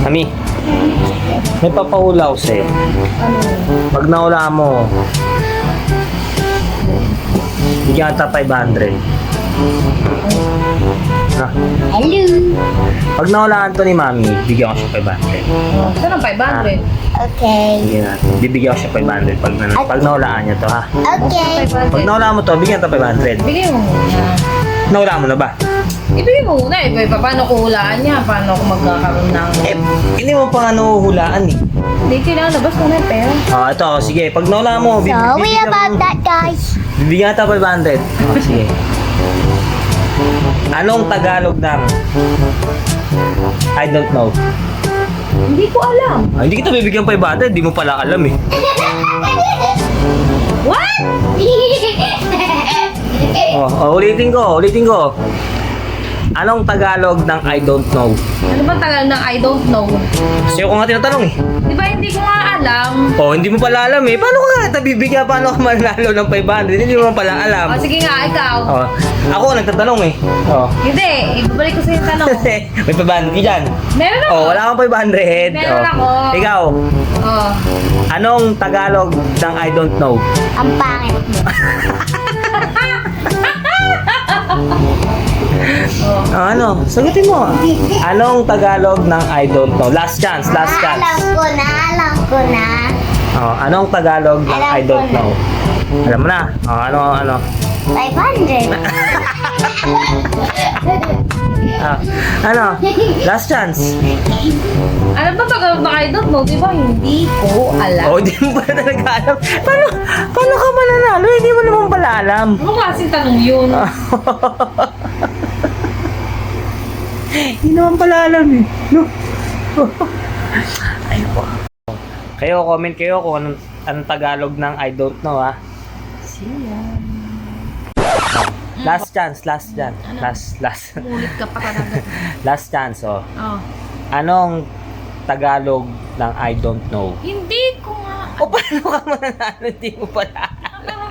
Mami, may papahula ako sa'yo. Pag nahulaan mo, bigyan kita 500. Ha? Hello. Pag nahulaan to ni Mami, bigyan ko siya 500. Saan ang 500? Okay. Bigyan natin. Bibigyan ko siya 500 pag nahulaan niya to, ha? Okay. Pag nahulaan mo to, bigyan kita 500. Bigay mo muna. Nahulaan mo na ba? Ibigay mo muna. Paano ko hulaan niya? Paano ko magkakaroon ng... Hindi mo pa nga nahuhulaan eh. Hindi, kailangan labas ko na yung pera. Ito, sige. Pag nahulaan mo, Sorry about that, guys. bibigyan kita 500. Sige. Anong Tagalog ng I don't know? Hindi ko alam. Hindi kita bibigyan 500, di mo pala alam eh. What? Ulitin ko. Anong Tagalog ng I don't know? Ano ba tagal ng I don't know? Sa'yo ko nga tinatanong eh. Di ba hindi ko nga alam? Hindi mo pala alam eh. Paano ko nga kita bibigyan? Paano ka manalo ng 500? Hindi mo pala alam. Sige nga, ikaw. Ako nagtatanong eh. Hindi, ibabalik ko sa yung tanong. May 500 ka dyan. Meron ako. Wala kang 500. Meron ako. Ikaw, Oh. anong Tagalog ng I don't know? Ang pangit mo. Sagutin mo. Anong Tagalog ng I don't know? Last chance. Alam ko na. Anong Tagalog ng Alam I don't ko na. know? Alam mo na. Ano? 500. Last chance. Ano ba tagal na I don't know? Di ba hindi ko alam? Hindi mo pala talaga alam. Paano ka mananalo? Hindi mo naman pala alam. Ano klaseng tanong yun? Hindi naman pala alam eh. No? Ayoko. Kayo, comment kayo kung anong Tagalog ng I don't know, ha? Siya. Last chance. Last. Mulit ka pa talaga. Last chance, Oh. Anong Tagalog ng I don't know? Hindi ko nga. Paano ka mananalo? Hindi mo pala alam.